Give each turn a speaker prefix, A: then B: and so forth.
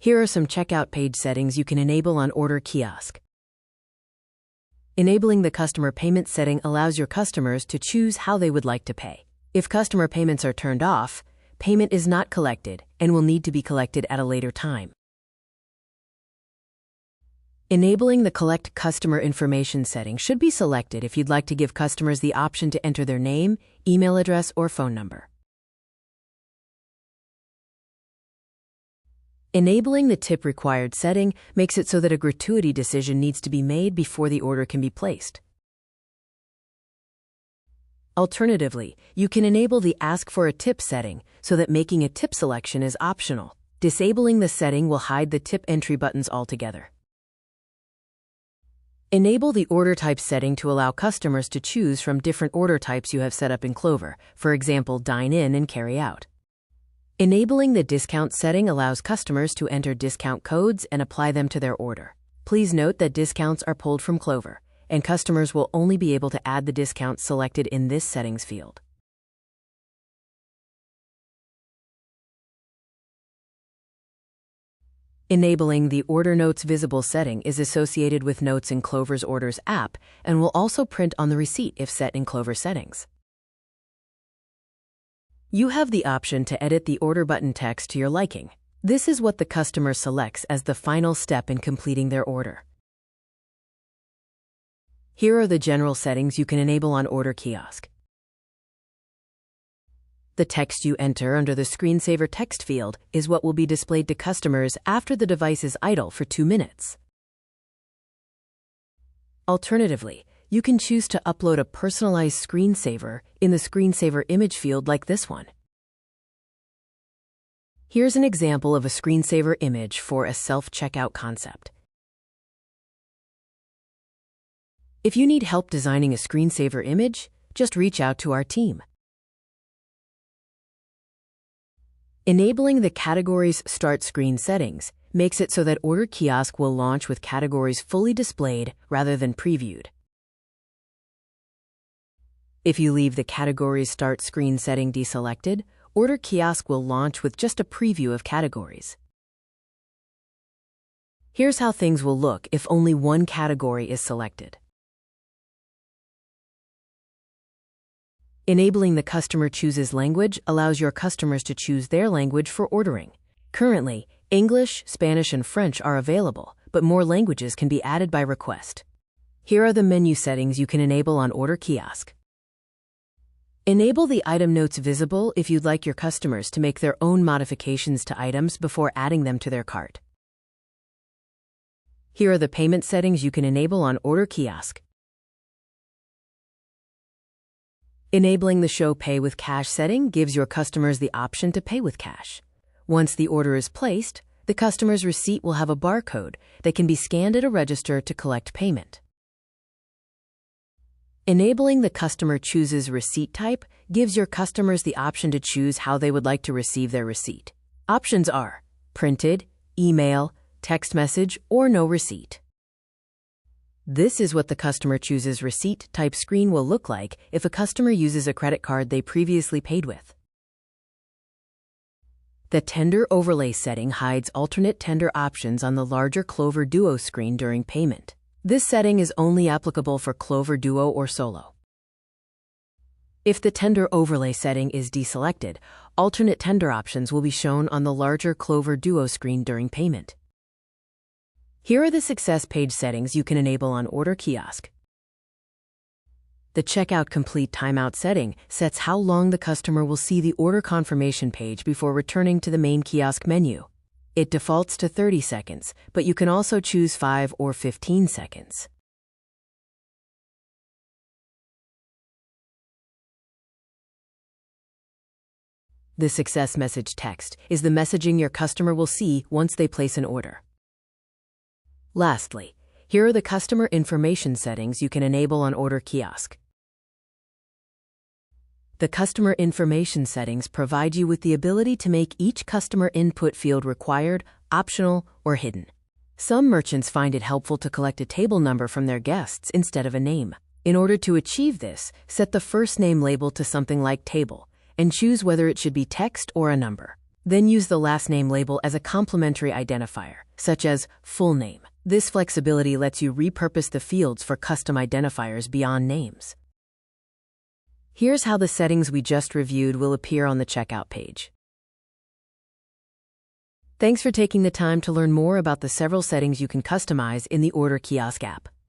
A: Here are some checkout page settings you can enable on Order Kiosk. Enabling the customer payment setting allows your customers to choose how they would like to pay. If customer payments are turned off, payment is not collected and will need to be collected at a later time. Enabling the Collect Customer Information setting should be selected if you'd like to give customers the option to enter their name, email address, or phone number. Enabling the Tip Required setting makes it so that a gratuity decision needs to be made before the order can be placed. Alternatively, you can enable the Ask for a Tip setting so that making a tip selection is optional. Disabling the setting will hide the tip entry buttons altogether. Enable the Order Type setting to allow customers to choose from different order types you have set up in Clover, for example, dine in and carry out. Enabling the Discount setting allows customers to enter discount codes and apply them to their order. Please note that discounts are pulled from Clover, and customers will only be able to add the discounts selected in this settings field. Enabling the Order Notes Visible setting is associated with notes in Clover's Orders app and will also print on the receipt if set in Clover settings. You have the option to edit the order button text to your liking. This is what the customer selects as the final step in completing their order. Here are the general settings you can enable on Order Kiosk. The text you enter under the Screensaver text field is what will be displayed to customers after the device is idle for 2 minutes. Alternatively, you can choose to upload a personalized screensaver in the Screensaver image field like this one. Here's an example of a screensaver image for a self-checkout concept. If you need help designing a screensaver image, just reach out to our team. Enabling the Categories Start Screen settings makes it so that Order Kiosk will launch with categories fully displayed rather than previewed. If you leave the Categories Start Screen setting deselected, Order Kiosk will launch with just a preview of categories. Here's how things will look if only one category is selected. Enabling the Customer Chooses Language allows your customers to choose their language for ordering. Currently, English, Spanish, and French are available, but more languages can be added by request. Here are the menu settings you can enable on Order Kiosk. Enable the Item Notes Visible if you'd like your customers to make their own modifications to items before adding them to their cart. Here are the payment settings you can enable on Order Kiosk. Enabling the Show Pay with Cash setting gives your customers the option to pay with cash. Once the order is placed, the customer's receipt will have a barcode that can be scanned at a register to collect payment. Enabling the Customer Chooses Receipt type gives your customers the option to choose how they would like to receive their receipt. Options are printed, email, text message, or no receipt. This is what the Customer Chooses Receipt type screen will look like if a customer uses a credit card they previously paid with. The Tender Overlay setting hides alternate tender options on the larger Clover Duo screen during payment. This setting is only applicable for Clover Duo or Solo. If the Tender Overlay setting is deselected, alternate tender options will be shown on the larger Clover Duo screen during payment. Here are the Success Page settings you can enable on Order Kiosk. The Checkout Complete Timeout setting sets how long the customer will see the order confirmation page before returning to the main kiosk menu. It defaults to 30 seconds, but you can also choose 5 or 15 seconds. The Success Message text is the messaging your customer will see once they place an order. Lastly, here are the customer information settings you can enable on Order Kiosk. The customer information settings provide you with the ability to make each customer input field required, optional, or hidden. Some merchants find it helpful to collect a table number from their guests instead of a name. In order to achieve this, set the first name label to something like table and choose whether it should be text or a number. Then use the last name label as a complementary identifier, such as full name. This flexibility lets you repurpose the fields for custom identifiers beyond names. Here's how the settings we just reviewed will appear on the checkout page. Thanks for taking the time to learn more about the several settings you can customize in the Order Kiosk app.